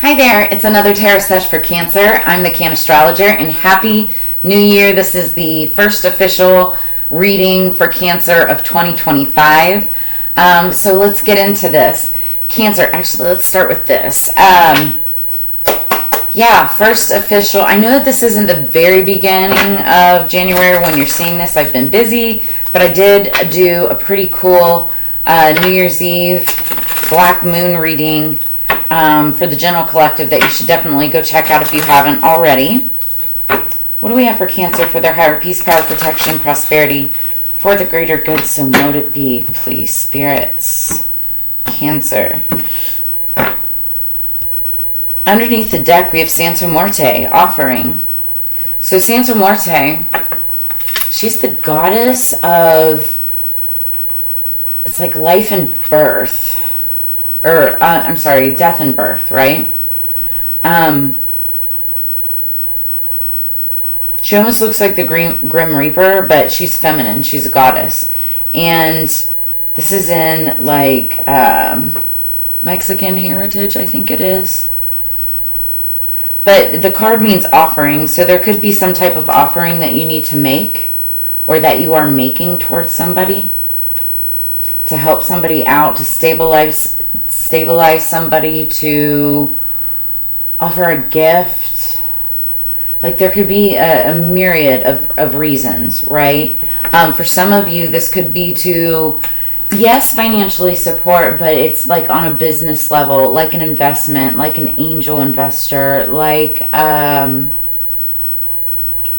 Hi there, it's another tarot sesh for Cancer. I'm the Can Astrologer, and Happy New Year. This is the first official reading for Cancer of 2025. So let's get into this. Cancer, actually, let's start with this. First official. I know that this isn't the very beginning of January when you're seeing this. I've been busy, but I did do a pretty cool New Year's Eve Black Moon reading for the General Collective that you should definitely go check out if you haven't already. What do we have for Cancer for their higher peace, power, protection, prosperity, for the greater good? So mote it be, please, spirits. Cancer. Underneath the deck, we have Santa Muerte, offering. So Santa Muerte, she's the goddess of, it's like life and birth. Death and birth, right? She almost looks like the Grim Reaper, but she's feminine. She's a goddess. And this is in, like, Mexican heritage, I think it is. But the card means offering, so there could be some type of offering that you need to make, or that you are making towards somebody, to help somebody out, to stabilize somebody, to offer a gift. Like, there could be a myriad of reasons, right? For some of you, this could be to, yes, financially support, but it's like on a business level, like an investment, like an angel investor, like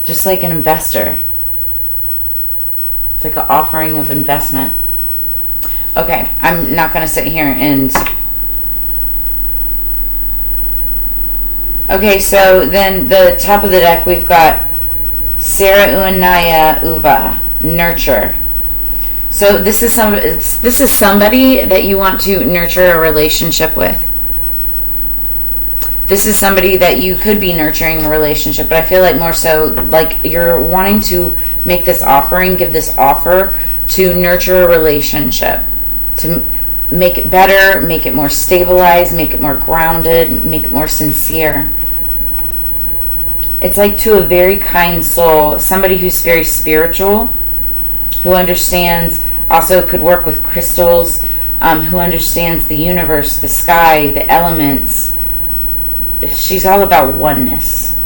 just like an investor. It's like an offering of investment. Okay, I'm not going to sit here and... Okay, so then the top of the deck, we've got Sarah Uanaya Uva, nurture. So this is somebody that you want to nurture a relationship with. This is somebody that you could be nurturing a relationship, but I feel like more so like you're wanting to make this offering, give this offer to nurture a relationship, to make it better, make it more stabilized, make it more grounded, make it more sincere. It's like to a very kind soul, somebody who's very spiritual, who understands, also could work with crystals, who understands the universe, the sky, the elements. She's all about oneness.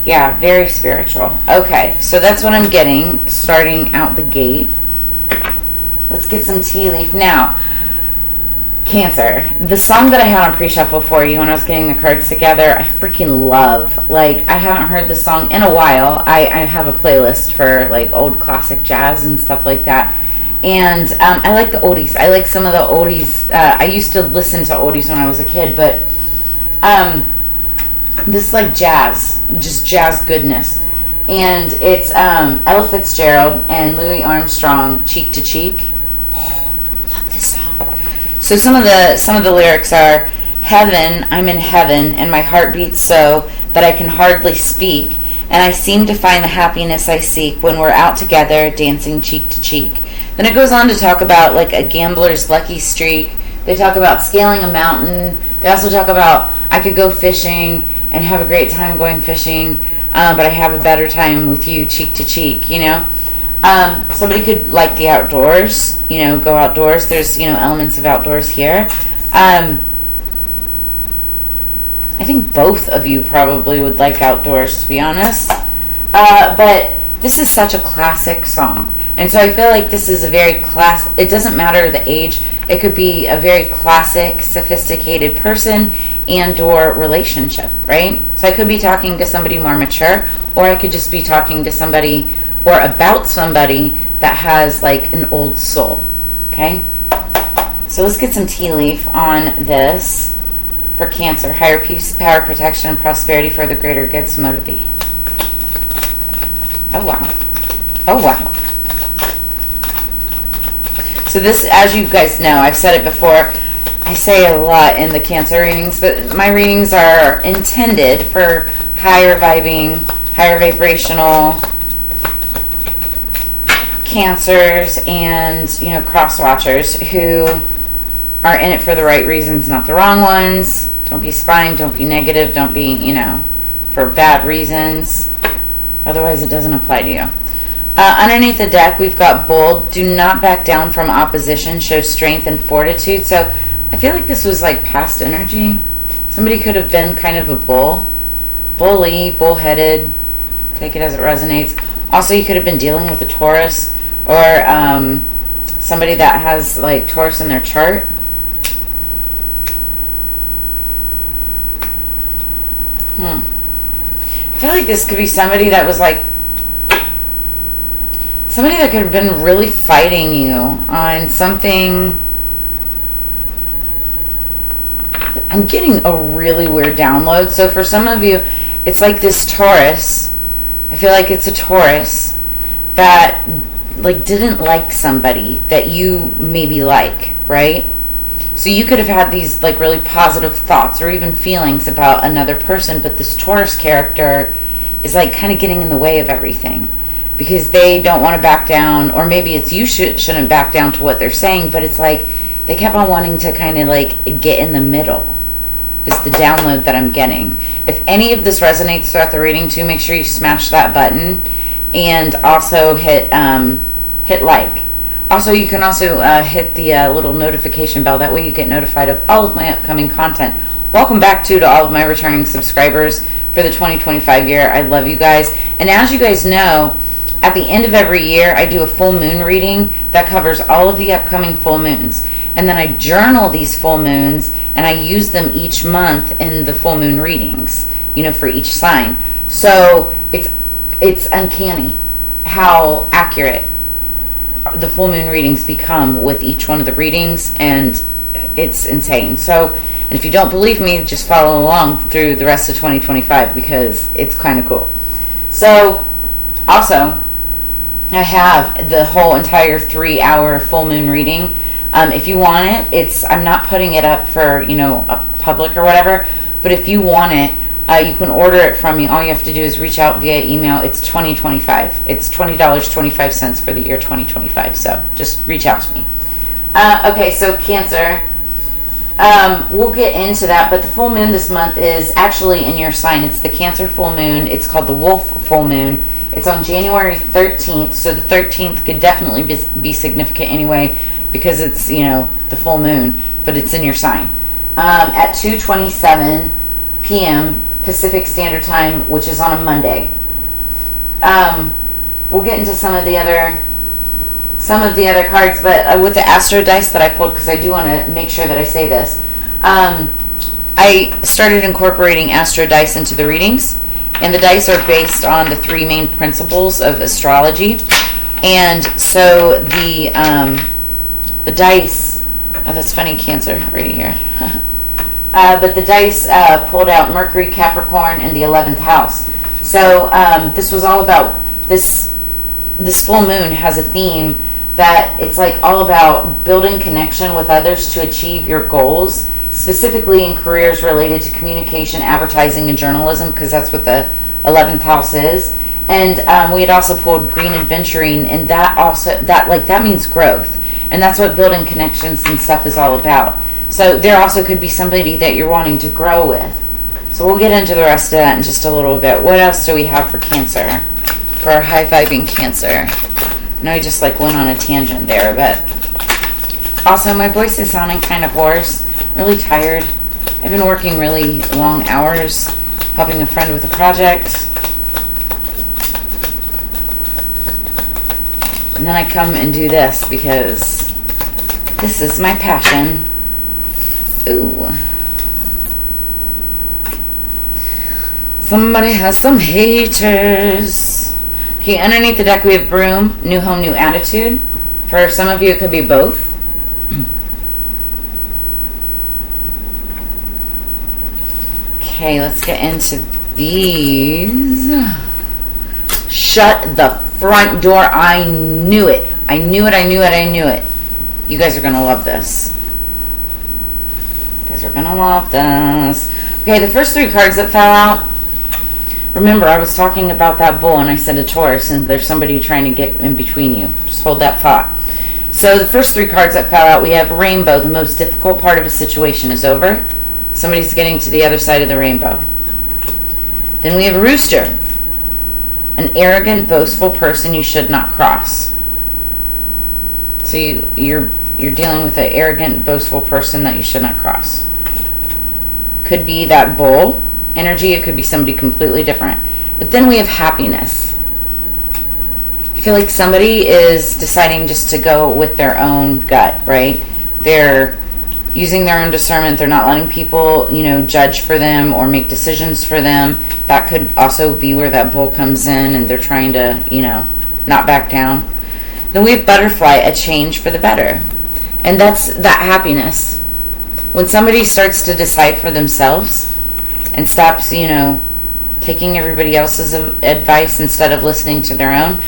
Yeah, very spiritual. Okay, so that's what I'm getting, starting out the gate. Let's get some tea leaf. Now, Cancer, the song that I had on pre-shuffle for you when I was getting the cards together, I freaking love. Like, I haven't heard the song in a while. I have a playlist for, like, old classic jazz and stuff like that. And I like the oldies. I like some of the oldies. I used to listen to oldies when I was a kid, but this is like jazz, just jazz goodness. And it's Ella Fitzgerald and Louis Armstrong, Cheek to Cheek. Oh, love this song. So some of the lyrics are, heaven, I'm in heaven, and my heart beats so that I can hardly speak, and I seem to find the happiness I seek when we're out together, dancing cheek to cheek. Then it goes on to talk about like a gambler's lucky streak. They talk about scaling a mountain. They also talk about, I could go fishing and have a great time going fishing, but I have a better time with you cheek to cheek, you know. Somebody could like the outdoors, you know, go outdoors. There's, you know, elements of outdoors here. I think both of you probably would like outdoors, to be honest. But this is such a classic song. And so I feel like this is a very it doesn't matter the age. It could be a very classic, sophisticated person and or relationship, right? So I could be talking to somebody more mature, or I could just be talking to somebody or about somebody that has like an old soul, okay? So let's get some tea leaf on this for Cancer. Higher peace, power, protection, and prosperity for the greater good, so mote it be. Oh, wow. Oh, wow. So this, as you guys know, I've said it before, I say a lot in the Cancer readings, but my readings are intended for higher vibing, higher vibrational Cancers and, you know, cross watchers who are in it for the right reasons, not the wrong ones. Don't be spying, don't be negative, don't be, for bad reasons. Otherwise, it doesn't apply to you. Underneath the deck, we've got bold. Do not back down from opposition. Show strength and fortitude. So I feel like this was like past energy. Somebody could have been kind of a bully, bullheaded. Take it as it resonates. Also, you could have been dealing with a Taurus or somebody that has like Taurus in their chart. I feel like this could be somebody that was like somebody that could have been really fighting you on something. I'm getting a really weird download. So for some of you, it's like this Taurus. I feel like it's a Taurus that like didn't like somebody that you maybe like, right? So you could have had these like really positive thoughts or even feelings about another person, but this Taurus character is like kind of getting in the way of everything because they don't want to back down, or maybe it's you shouldn't back down to what they're saying, but it's like they kept on wanting to kind of like get in the middle is the download that I'm getting. If any of this resonates throughout the reading too, make sure you smash that button and also hit like. Also, you can also hit the little notification bell. That way you get notified of all of my upcoming content. Welcome back to all of my returning subscribers for the 2025 year. I love you guys. And as you guys know, at the end of every year, I do a full moon reading that covers all of the upcoming full moons. And then I journal these full moons, and I use them each month in the full moon readings, for each sign. So it's uncanny how accurate the full moon readings become with each one of the readings, and it's insane. So, and if you don't believe me, just follow along through the rest of 2025 because it's kind of cool. So, also, I have the whole entire 3-hour full moon reading. If you want it, I'm not putting it up for, a public or whatever, but if you want it, you can order it from me. All you have to do is reach out via email. It's $20.25. It's $20.25 for the year 2025. So just reach out to me. Okay, so Cancer. We'll get into that, but the full moon this month is actually in your sign. It's the Cancer full moon. It's called the Wolf full moon. It's on January 13th, so the 13th could definitely be significant anyway because it's, the full moon, but it's in your sign. At 2:27 p.m. Pacific Standard Time, which is on a Monday. We'll get into some of the other cards, but with the Astro dice that I pulled, because I do want to make sure that I say this. I started incorporating Astro dice into the readings, and the dice are based on the 3 main principles of astrology. And so the dice, that's funny, Cancer right here. But the dice pulled out Mercury, Capricorn, and the 11th house. So this was all about this full moon has a theme that it's like all about building connection with others to achieve your goals, specifically in careers related to communication, advertising, and journalism, because that's what the 11th house is. And we had also pulled green adventuring, and that means growth, and that's what building connections and stuff is all about. So there also could be somebody that you're wanting to grow with. So we'll get into the rest of that in just a little bit. What else do we have for Cancer? For our high-vibing Cancer. I know I just went on a tangent there, but also my voice is sounding kind of hoarse. Really tired. I've been working really long hours, helping a friend with a project. And then I come and do this because this is my passion. Ooh. Somebody has some haters. Okay, underneath the deck we have Broom, New Home, New Attitude. For some of you it could be both. Okay, let's get into these. Shut the front door. I knew it. I knew it. You guys are going to love this. We're gonna love this. Okay, the first 3 cards that fell out. Remember, I was talking about that bull, and I said a Taurus, and there's somebody trying to get in between you. Just hold that thought. So the first 3 cards that fell out, we have Rainbow. The most difficult part of a situation is over. Somebody's getting to the other side of the rainbow. Then we have Rooster. An arrogant, boastful person you should not cross. So you're dealing with an arrogant, boastful person that you should not cross. Could be that bull energy. It could be somebody completely different. But then we have Happiness. I feel like somebody is deciding just to go with their own gut, right? They're using their own discernment. They're not letting people, judge for them or make decisions for them. That could also be where that bull comes in, and they're trying to, not back down. Then we have Butterfly, a change for the better. And that's that Happiness. When somebody starts to decide for themselves and stops, taking everybody else's advice instead of listening to their own,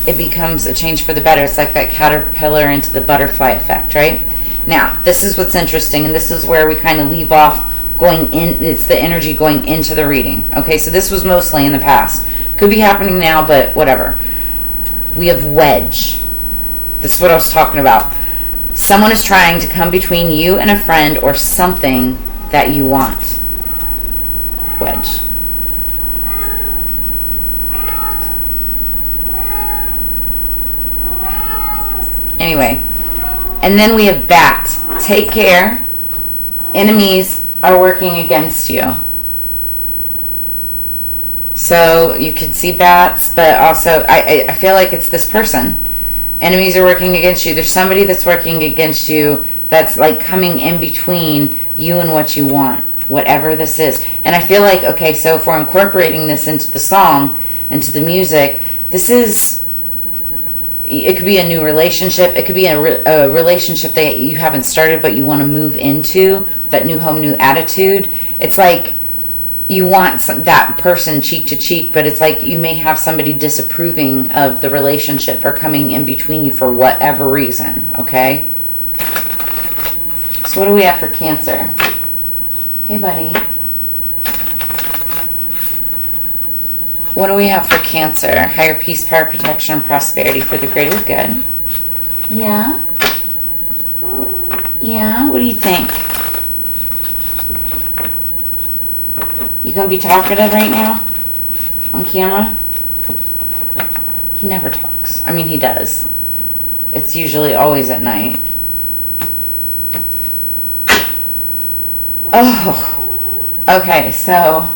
it becomes a change for the better. It's like that caterpillar into the butterfly effect, right? Now, this is what's interesting, and this is where we kind of leave off going in. It's the energy going into the reading. Okay, so this was mostly in the past. Could be happening now, but whatever. We have Wedge. This is what I was talking about. Someone is trying to come between you and a friend or something that you want. Wedge. Anyway, and then we have Bat. Take care. Enemies are working against you. So you could see bats, but also I feel like it's this person. Enemies are working against you. There's somebody that's working against you that's like coming in between you and what you want, whatever this is. And I feel like, okay, so if we're incorporating this into the song, into the music, this is... It could be a new relationship. It could be a relationship that you haven't started but you want to move into, that new home, new attitude. It's like you want that person cheek to cheek, but it's like you may have somebody disapproving of the relationship or coming in between you for whatever reason, okay? So what do we have for Cancer? Hey, buddy. What do we have for Cancer? Higher peace, power, protection, and prosperity for the greater good. Yeah? Yeah? What do you think? You gonna be talkative right now? On camera? He never talks. I mean, he does. It's usually always at night. Oh. Okay, so...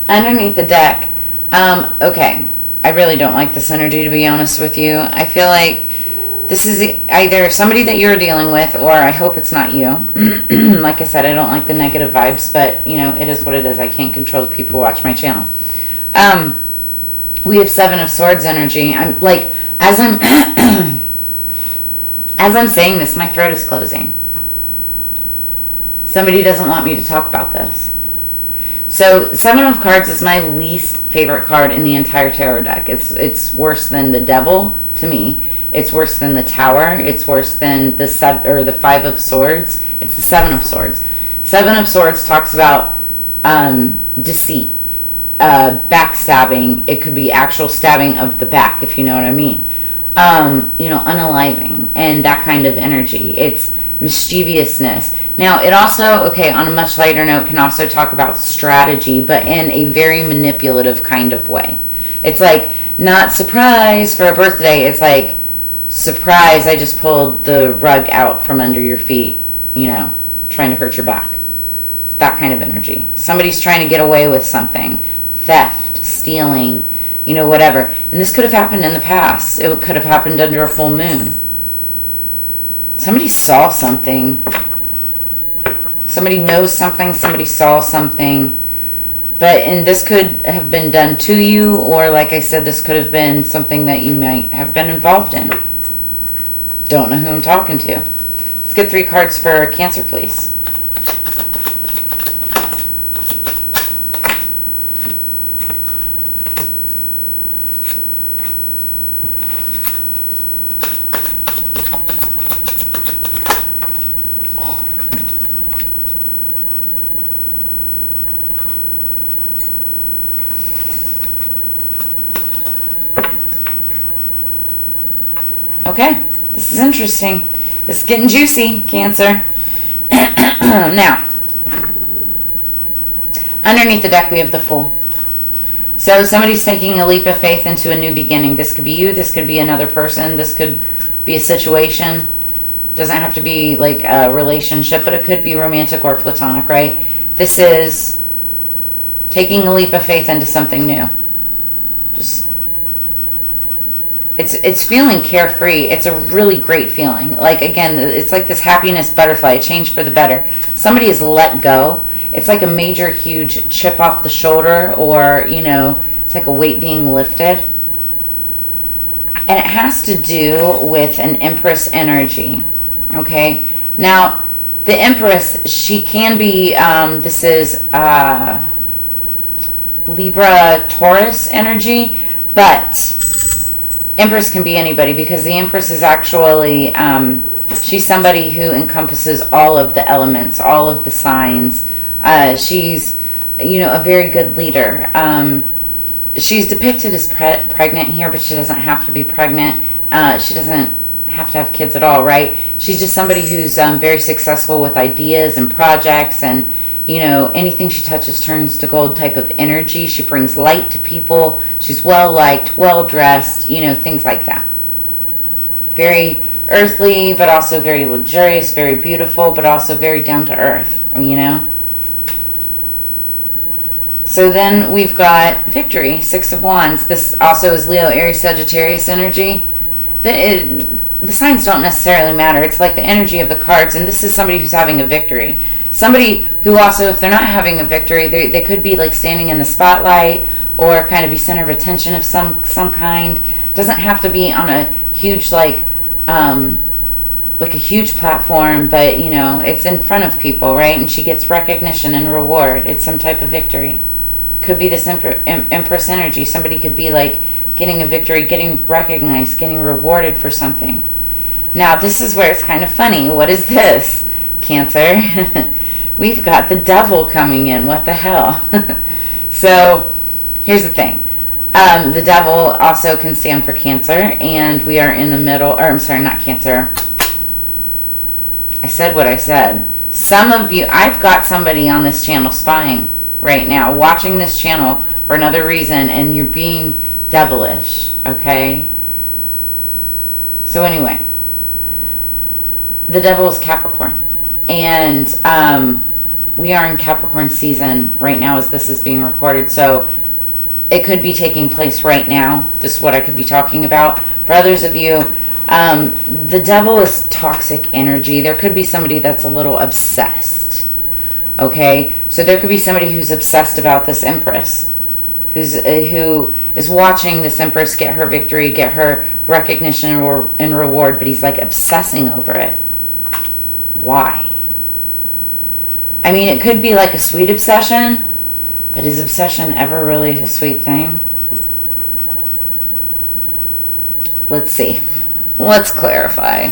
underneath the deck... okay, I really don't like this energy, to be honest with you. I feel like this is either somebody that you're dealing with, or I hope it's not you. Like I said, I don't like the negative vibes, but, it is what it is. I can't control the people who watch my channel. We have 7 of Swords energy. I'm like, as I'm as I'm saying this, my throat is closing. Somebody doesn't want me to talk about this. So, 7 of Cards is my least favorite card in the entire tarot deck. It's worse than the Devil, to me. It's worse than the Tower. It's worse than the 5 of Swords. It's the 7 of Swords. 7 of Swords talks about deceit, backstabbing. It could be actual stabbing of the back, if you know what I mean. Unaliving, and that kind of energy. It's mischievousness. Now, it also, okay, on a much lighter note, can also talk about strategy, but in a very manipulative kind of way. It's like, not surprise for a birthday. It's like, surprise, I just pulled the rug out from under your feet, trying to hurt your back. It's that kind of energy. Somebody's trying to get away with something. Theft, stealing, whatever. And this could have happened in the past. It could have happened under a full moon. Somebody saw something. Somebody knows something. Somebody saw something. And this could have been done to you, or like I said, this could have been something that you might have been involved in. Don't know who I'm talking to. Let's get 3 cards for Cancer, please. Okay, this is interesting. This is getting juicy, Cancer. Now, underneath the deck we have the Fool. So somebody's taking a leap of faith into a new beginning. This could be you, this could be another person, this could be a situation. Doesn't have to be like a relationship, but it could be romantic or platonic, right? This is taking a leap of faith into something new. Just it's feeling carefree. It's a really great feeling. Like, again, it's like this happiness butterfly, a change for the better. Somebody has let go. It's like a major, huge chip off the shoulder, or, you know, it's like a weight being lifted. And it has to do with an Empress energy. Okay? Now, the Empress, she can be, this is Libra, Taurus energy, but Empress can be anybody, because the Empress is actually, she's somebody who encompasses all of the elements, all of the signs. She's, you know, a very good leader. She's depicted as pregnant here, but she doesn't have to be pregnant. She doesn't have to have kids at all, right? She's just somebody who's very successful with ideas and projects, and, you know, anything she touches turns to gold type of energy. She brings light to people. She's well-liked, well-dressed, you know, things like that. Very earthly, but also very luxurious, very beautiful, but also very down-to-earth, you know? So then we've got Victory, Six of Wands. This also is Leo, Aries, Sagittarius energy. The signs don't necessarily matter. It's like the energy of the cards, and this is somebody who's having a victory. Somebody who also, if they're not having a victory, they could be like standing in the spotlight, or kind of be center of attention of some kind. Doesn't have to be on a huge, like a huge platform, but, you know, it's in front of people, right? And she gets recognition and reward. It's some type of victory. Could be this Empress energy. Somebody could be like getting a victory, getting recognized, getting rewarded for something. Now, this is where it's kind of funny. What is this, Cancer? We've got the Devil coming in. What the hell? So, here's the thing. The Devil also can stand for Cancer, and we are in the middle, or I'm sorry, not Cancer. I said what I said. Some of you, I've got somebody on this channel spying right now, watching this channel for another reason, and you're being devilish, okay? So anyway, the Devil is Capricorn, and we are in Capricorn season right now as this is being recorded, so it could be taking place right now. This is what I could be talking about. For others of you, the Devil is toxic energy. There could be somebody that's a little obsessed, okay? So there could be somebody who's obsessed about this Empress, who is watching this Empress get her victory, get her recognition and reward, but he's like obsessing over it. Why? I mean, it could be like a sweet obsession, but is obsession ever really a sweet thing? Let's see. Let's clarify.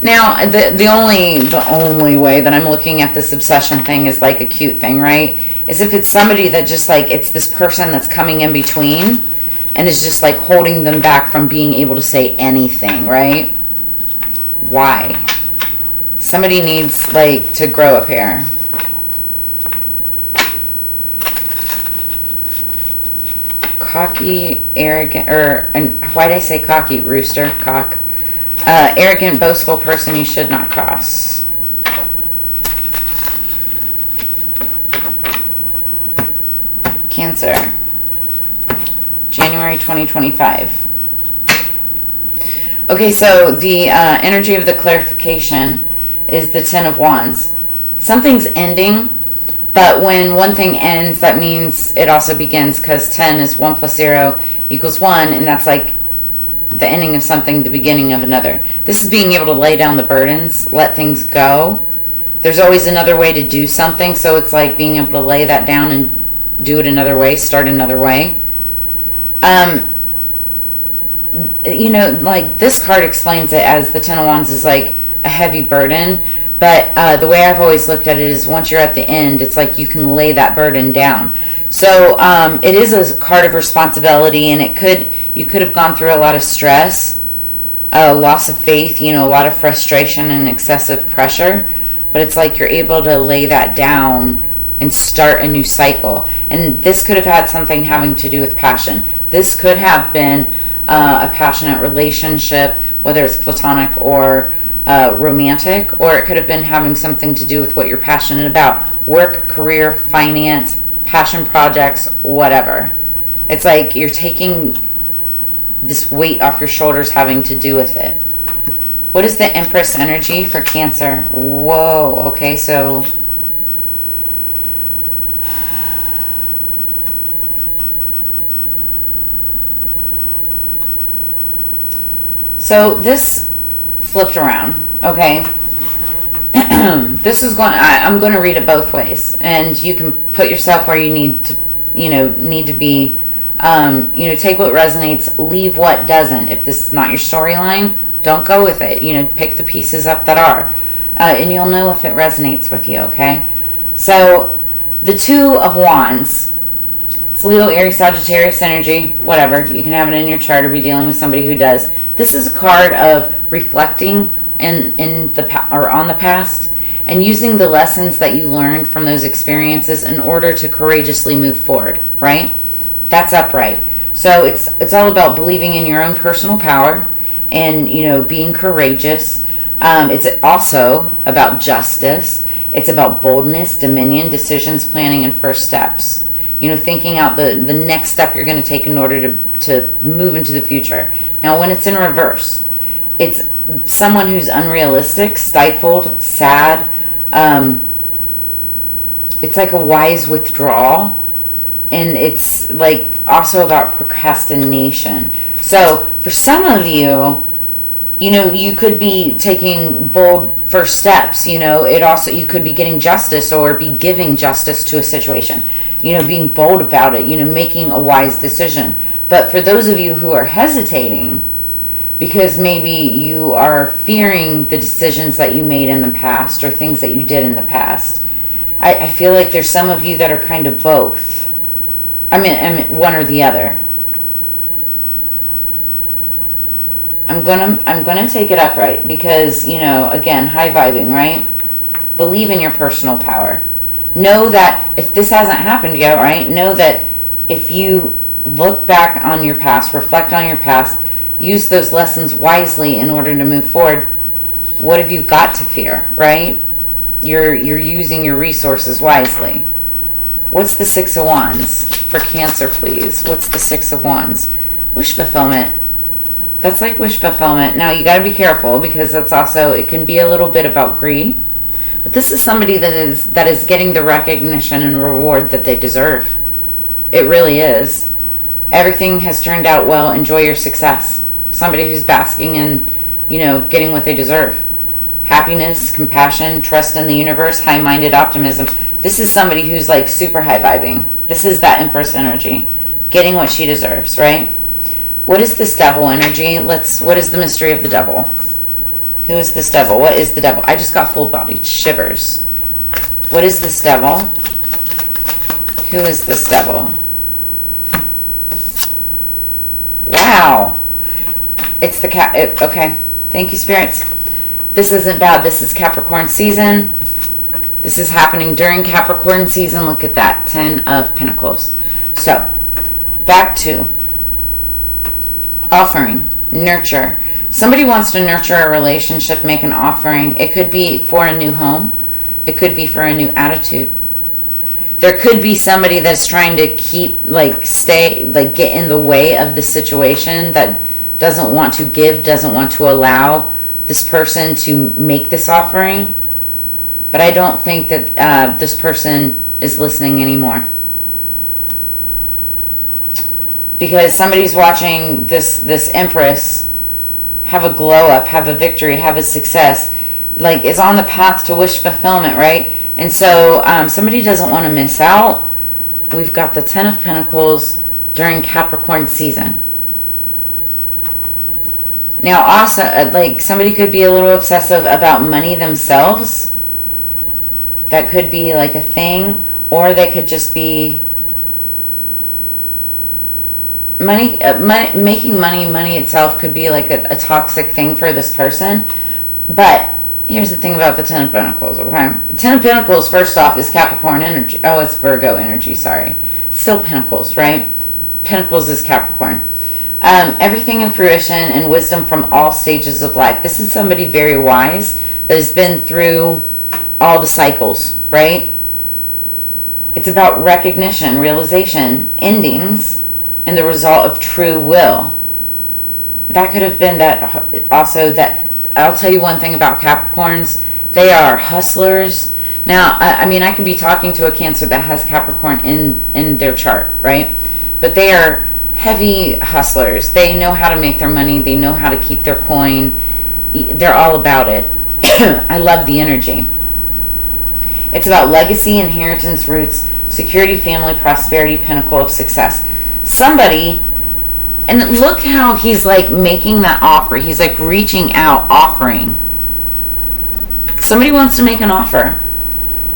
Now, the only way that I'm looking at this obsession thing is like a cute thing, right? Is if it's somebody that just like, it's this person that's coming in between and is just like holding them back from being able to say anything, right? Why? Somebody needs like to grow a pair. Cocky, arrogant, why did I say cocky? Rooster, cock. Arrogant, boastful person you should not cross. Cancer. January 2025. Okay, so the energy of the clarification is the Ten of Wands. Something's ending, but when one thing ends, that means it also begins, because 10 is 1 plus 0 equals 1, and that's like the ending of something, the beginning of another. This is being able to lay down the burdens, let things go. There's always another way to do something, so it's like being able to lay that down and do it another way, start another way. You know, like this card explains it as the Ten of Wands is like a heavy burden, but the way I've always looked at it is once you're at the end, it's like you can lay that burden down. So it is a card of responsibility, and it could, You could have gone through a lot of stress, a loss of faith, a lot of frustration and excessive pressure. But it's like you're able to lay that down and start a new cycle. And this could have had something having to do with passion. This could have been a passionate relationship, whether it's platonic or romantic, or it could have been having something to do with what you're passionate about. Work, career, finance, passion projects, whatever. It's like you're taking this weight off your shoulders having to do with it. What is the Empress energy for Cancer? Whoa, okay, so this flipped around, okay? This is I'm going to read it both ways, and you can put yourself where you need to be. Take what resonates, leave what doesn't. If this is not your storyline, don't go with it. Pick the pieces up that are, and you'll know if it resonates with you. Okay, so the Two of Wands. It's Leo, Aries, Sagittarius energy. Whatever, you can have it in your chart or be dealing with somebody who does. This is a card of reflecting on the past and using the lessons that you learned from those experiences in order to courageously move forward. Right? That's upright. So it's all about believing in your own personal power and being courageous. It's also about justice. It's about boldness, dominion, decisions, planning, and first steps. Thinking out the next step you're going to take in order to move into the future. Now, when it's in reverse, it's someone who's unrealistic, stifled, sad. It's like a wise withdrawal. And it's like also about procrastination. So for some of you, you could be taking bold first steps. You could be getting justice or be giving justice to a situation. Being bold about it, making a wise decision. But for those of you who are hesitating, because maybe you are fearing the decisions that you made in the past or things that you did in the past, I feel like there's some of you that are kind of both. I mean, one or the other. I'm gonna take it upright because again, high vibing, right? Believe in your personal power. Know that if this hasn't happened yet, right? Know that if you look back on your past, reflect on your past, use those lessons wisely in order to move forward. What have you got to fear, right? You're using your resources wisely. What's the Six of Wands for Cancer, please? What's the Six of Wands? Wish fulfillment. That's like wish fulfillment. Now, you got to be careful because that's also, it can be a little bit about greed. But this is somebody that is getting the recognition and reward that they deserve. It really is. Everything has turned out well. Enjoy your success. Somebody who's basking in, getting what they deserve. Happiness, compassion, trust in the universe, high-minded optimism. This is somebody who's like super high vibing. This is that Empress energy. Getting what she deserves, right? What is this Devil energy? What is the mystery of the Devil? Who is this Devil? What is the Devil? I just got full-bodied shivers. What is this Devil? Who is this Devil? Wow. It's the okay. Thank you, spirits. This isn't bad. This is Capricorn season. This is happening during Capricorn season. Look at that. 10 of Pentacles. So, back to offering, nurture. Somebody wants to nurture a relationship, make an offering. It could be for a new home. It could be for a new attitude. There could be somebody that's trying to get in the way of the situation, that doesn't want to give, doesn't want to allow this person to make this offering. But I don't think that this person is listening anymore. Because somebody's watching this Empress have a glow up, have a victory, have a success, is on the path to wish fulfillment, right? And so somebody doesn't want to miss out. We've got the 10 of Pentacles during Capricorn season. Now also, somebody could be a little obsessive about money themselves. That could be like a thing. Or they could just be making money itself could be like a toxic thing for this person. But here's the thing about the Ten of Pentacles, okay? The Ten of Pentacles, first off, is Capricorn energy. Oh, it's Virgo energy, sorry. Still Pentacles, right? Pentacles is Capricorn. Everything in fruition and wisdom from all stages of life. This is somebody very wise that has been through all the cycles, right? It's about recognition, realization, endings, and the result of true will. That could have been that also. That I'll tell you one thing about Capricorns. They are hustlers. Now, I mean, I can be talking to a Cancer that has Capricorn in their chart, right? But they are heavy hustlers. They know how to make their money. They know how to keep their coin. They're all about it. I love the energy. It's about legacy, inheritance, roots, security, family, prosperity, pinnacle of success. Somebody, and look how he's like making that offer. He's like reaching out, offering. Somebody wants to make an offer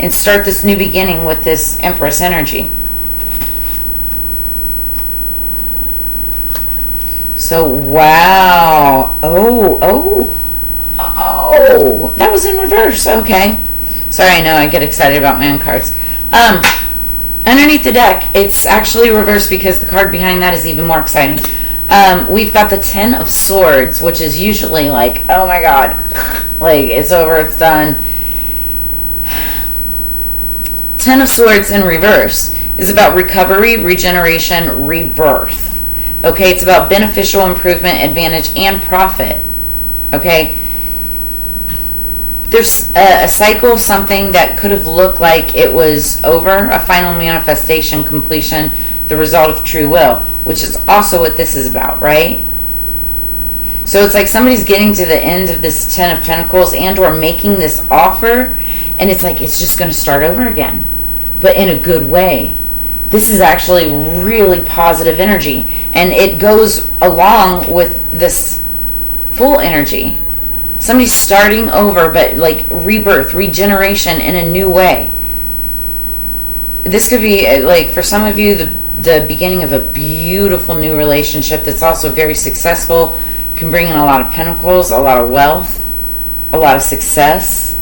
and start this new beginning with this Empress energy. So, wow. Oh, that was in reverse. Okay. Sorry, I know I get excited about my own cards. Underneath the deck, it's actually reversed because the card behind that is even more exciting. We've got the Ten of Swords, which is usually like, oh my god, like it's over, it's done. Ten of Swords in reverse is about recovery, regeneration, rebirth. Okay, it's about beneficial improvement, advantage, and profit. Okay, there's a cycle, something that could have looked like it was over, a final manifestation, completion, the result of true will, which is also what this is about, right? So it's like somebody's getting to the end of this Ten of Pentacles and or making this offer, and it's like it's just going to start over again, but in a good way. This is actually really positive energy, and it goes along with this full energy. Somebody's starting over, but like rebirth, regeneration in a new way. This could be like, for some of you, the beginning of a beautiful new relationship that's also very successful, can bring in a lot of pentacles, a lot of wealth, a lot of success,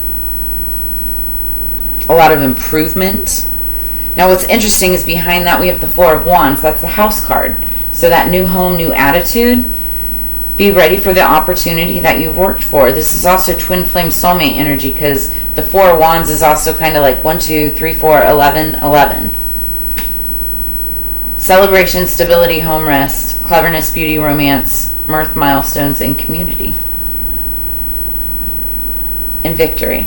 a lot of improvement. Now what's interesting is behind that we have the Four of Wands. That's the House card. So that new home, new attitude. Be ready for the opportunity that you've worked for. This is also Twinflame Soulmate energy, because the Four of Wands is also kind of like 1, 2, 3, 4, 11, 11. Celebration, stability, home rest, cleverness, beauty, romance, mirth, milestones, and community. And victory.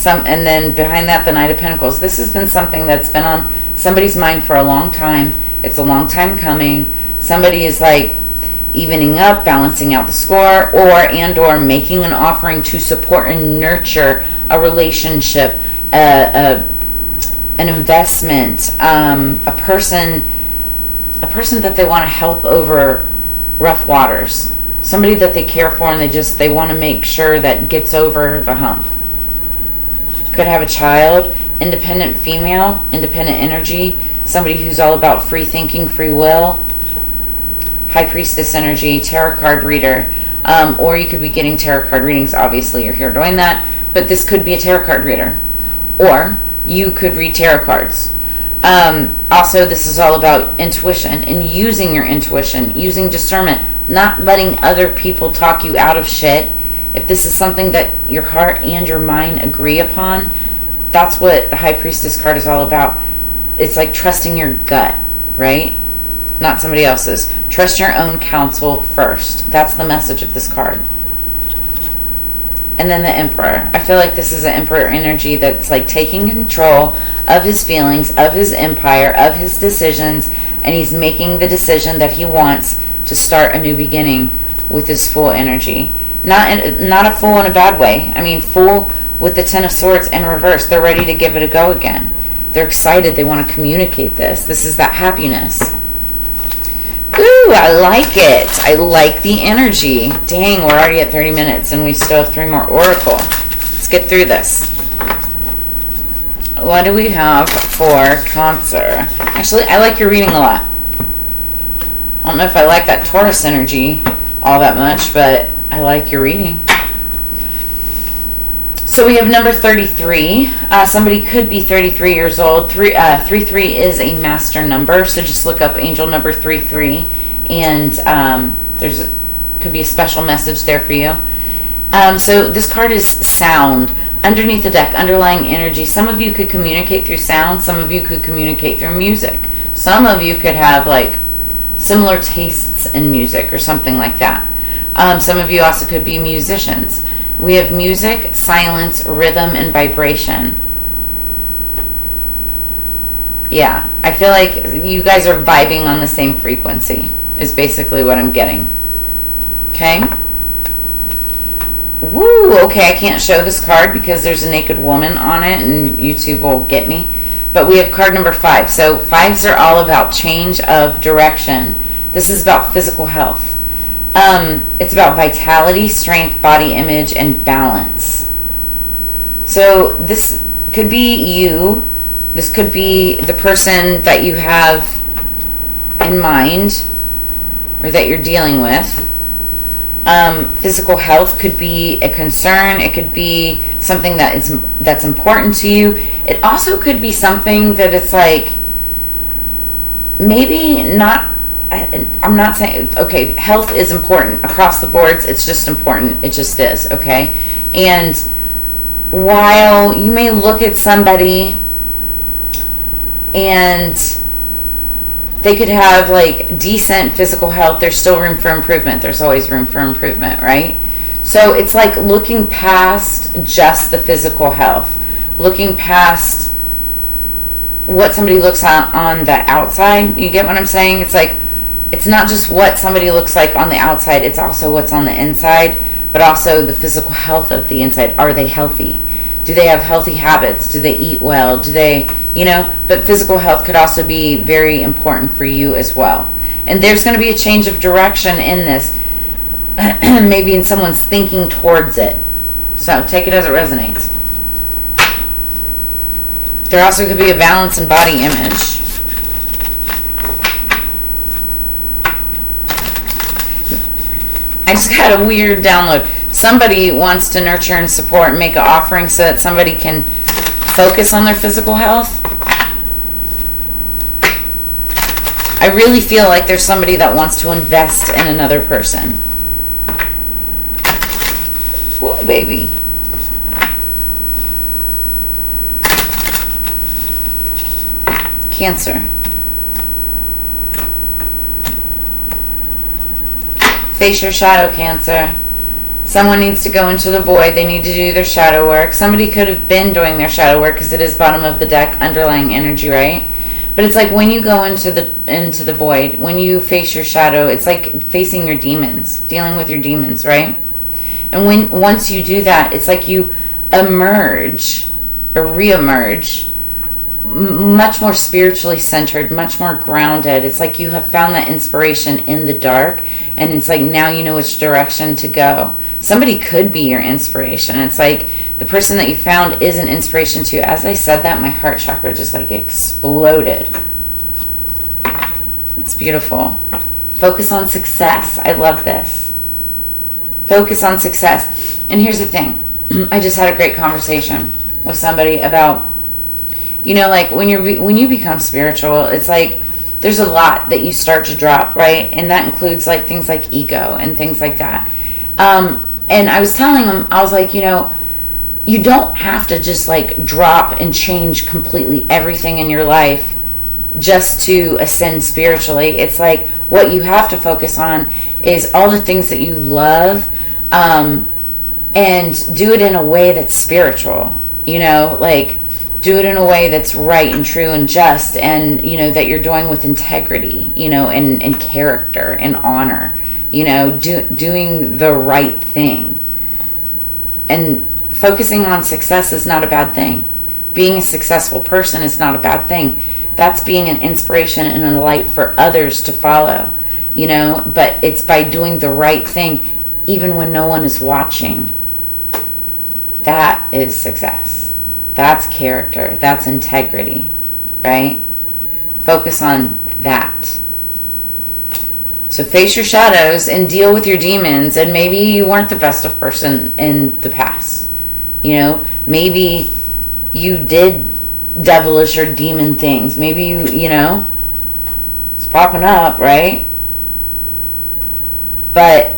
And then behind that, the Knight of Pentacles. This has been something that's been on somebody's mind for a long time. It's a long time coming. Somebody is like evening up, balancing out the score, or making an offering to support and nurture a relationship, an investment, a person that they want to help over rough waters. Somebody that they care for and they want to make sure that gets over the hump. Could have a child, independent female, independent energy, somebody who's all about free thinking, free will, High Priestess energy, tarot card reader, or you could be getting tarot card readings. Obviously, you're here doing that, but this could be a tarot card reader, or you could read tarot cards. Also, this is all about intuition and using your intuition, using discernment, not letting other people talk you out of shit. If this is something that your heart and your mind agree upon, that's what the High Priestess card is all about. It's like trusting your gut, right? Not somebody else's. Trust your own counsel first. That's the message of this card. And then the Emperor. I feel like this is an Emperor energy that's like taking control of his feelings, of his empire, of his decisions, and he's making the decision that he wants to start a new beginning with his full energy. Not a fool in a bad way. I mean, fool with the Ten of Swords in reverse. They're ready to give it a go again. They're excited. They want to communicate this. This is that happiness. Ooh, I like it. I like the energy. Dang, we're already at 30 minutes and we still have 3 more Oracle. Let's get through this. What do we have for Cancer? Actually, I like your reading a lot. I don't know if I like that Taurus energy all that much, but I like your reading. So we have number 33. Somebody could be 33 years old. 33 is a master number, so just look up angel number 33, and could be a special message there for you. So this card is sound. Underneath the deck, underlying energy. Some of you could communicate through sound. Some of you could communicate through music. Some of you could have like similar tastes in music or something like that. Some of you also could be musicians. We have music, silence, rhythm, and vibration. Yeah, I feel like you guys are vibing on the same frequency is basically what I'm getting. Okay? Woo! Okay, I can't show this card because there's a naked woman on it and YouTube will get me. But we have card number 5. So 5s are all about change of direction. This is about physical health. It's about vitality, strength, body image, and balance. So this could be you. This could be the person that you have in mind or that you're dealing with. Physical health could be a concern. It could be something that's important to you. It also could be something that it's like maybe not. I'm not saying, okay, health is important across the boards. It's just important. It just is, okay? And while you may look at somebody and they could have like decent physical health, there's still room for improvement. There's always room for improvement, right? So it's like looking past just the physical health, looking past what somebody looks on the outside. You get what I'm saying? It's like, it's not just what somebody looks like on the outside, it's also what's on the inside, but also the physical health of the inside. Are they healthy? Do they have healthy habits? Do they eat well? Do they, but physical health could also be very important for you as well. And there's going to be a change of direction in this, maybe in someone's thinking towards it. So take it as it resonates. There also could be a balance in body image. I just got a weird download. Somebody wants to nurture and support and make an offering so that somebody can focus on their physical health. I really feel like there's somebody that wants to invest in another person. Woo, baby. Cancer. Face your shadow, Cancer. Someone needs to go into the void. They need to do their shadow work. Somebody could have been doing their shadow work because it is bottom of the deck, underlying energy, right? But it's like when you go into the void, when you face your shadow, it's like facing your demons, dealing with your demons, right? And once you do that, it's like you emerge or re-emerge much more spiritually centered, much more grounded. It's like you have found that inspiration in the dark, and it's like now you know which direction to go. Somebody could be your inspiration. It's like the person that you found is an inspiration to you. As I said that, my heart chakra just like exploded. It's beautiful. Focus on success. I love this. Focus on success. And here's the thing. I just had a great conversation with somebody about, like when you become spiritual, it's like there's a lot that you start to drop, right? And that includes like things like ego and things like that. And I was telling them, I was like, you don't have to just like drop and change completely everything in your life just to ascend spiritually. It's like what you have to focus on is all the things that you love, and do it in a way that's spiritual, like do it in a way that's right and true and just, and that you're doing with integrity, and character and honor, doing the right thing. And focusing on success is not a bad thing. Being a successful person is not a bad thing. That's being an inspiration and a light for others to follow, but it's by doing the right thing even when no one is watching. That is success. That's character. That's integrity, right? Focus on that. So face your shadows and deal with your demons. And maybe you weren't the best of person in the past. You know, maybe you did devilish or demon things. Maybe you know, it's popping up, right? But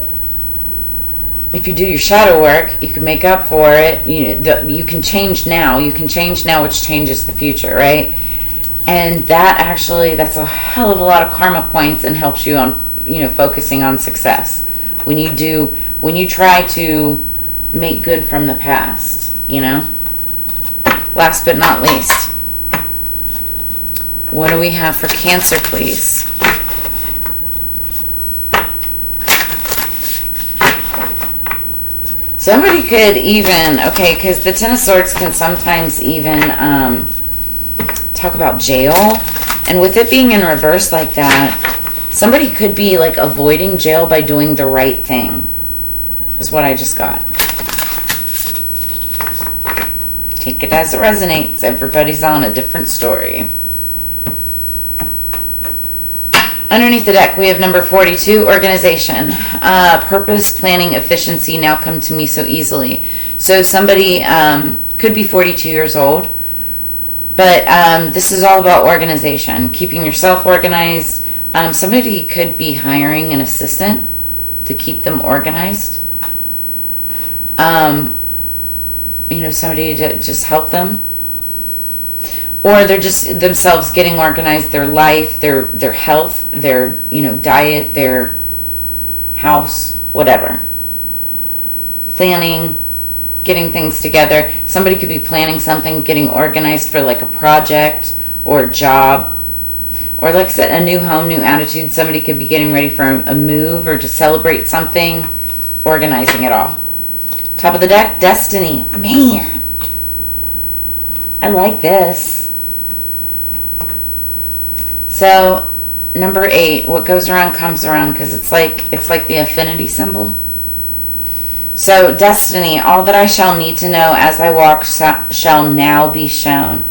if you do your shadow work, you can make up for it. You can change now. You can change now, which changes the future, right? And that's a hell of a lot of karma points and helps you on, focusing on success. When you try to make good from the past, Last but not least, what do we have for Cancer, please? Somebody could even, because the Ten of Swords can sometimes even talk about jail. And with it being in reverse like that, somebody could be like avoiding jail by doing the right thing, is what I just got. Take it as it resonates. Everybody's on a different story. Underneath the deck, we have number 42, organization. Purpose, planning, efficiency now come to me so easily. So somebody could be 42 years old, but this is all about organization, keeping yourself organized. Somebody could be hiring an assistant to keep them organized. Somebody to just help them. Or they're just themselves getting organized, their life, their health, their, diet, their house, whatever. Planning, getting things together. Somebody could be planning something, getting organized for like a project or a job. Or like I said, a new home, new attitude. Somebody could be getting ready for a move or to celebrate something, organizing it all. Top of the deck, destiny. Man, I like this. So, number 8, what goes around comes around, because it's like the affinity symbol. So, destiny, all that I shall need to know as I walk shall now be shown.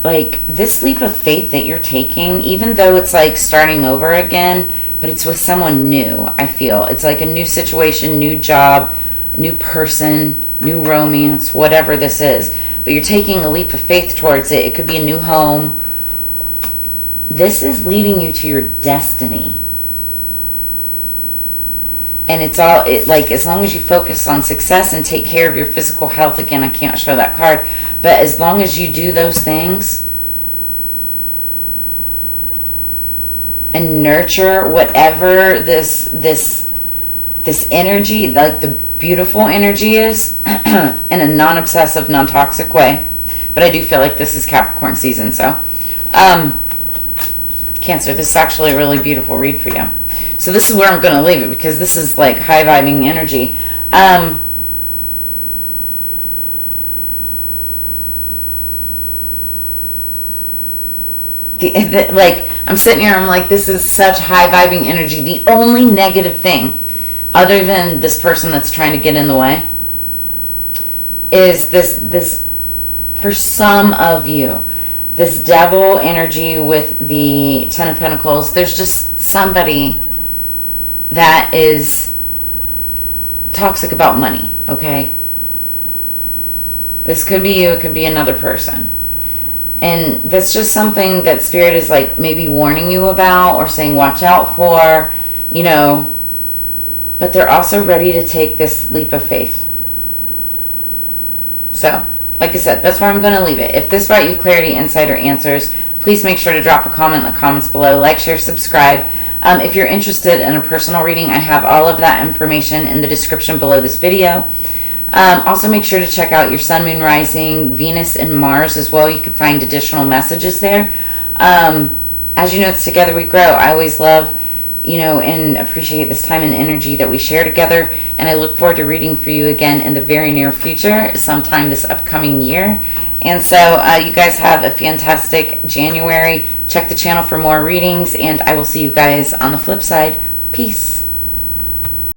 Like, this leap of faith that you're taking, even though it's like starting over again, but it's with someone new, I feel. It's like a new situation, new job, new person, new romance, whatever this is. But you're taking a leap of faith towards it. It could be a new home. This is leading you to your destiny. And it's all, like, as long as you focus on success and take care of your physical health, again, I can't show that card, but as long as you do those things and nurture whatever this energy, like the beautiful energy is, in a non-obsessive, non-toxic way. But I do feel like this is Capricorn season, so Cancer, this is actually a really beautiful read for you. So this is where I'm going to leave it, because this is like high vibing energy. Like, I'm sitting here, I'm like, this is such high vibing energy. The only negative thing, other than this person that's trying to get in the way, is this for some of you, this devil energy with the Ten of Pentacles. There's just somebody that is toxic about money, okay? This could be you, it could be another person. And that's just something that Spirit is like maybe warning you about or saying watch out for, but they're also ready to take this leap of faith. So, like I said, that's where I'm going to leave it. If this brought you clarity, insight, or answers, please make sure to drop a comment in the comments below. Like, share, subscribe. If you're interested in a personal reading, I have all of that information in the description below this video. Also, make sure to check out your Sun, Moon, Rising, Venus, and Mars as well. You can find additional messages there. As you know, it's Together We Grow. I always love, and appreciate this time and energy that we share together. And I look forward to reading for you again in the very near future, sometime this upcoming year. And so you guys have a fantastic January. Check the channel for more readings, and I will see you guys on the flip side. Peace.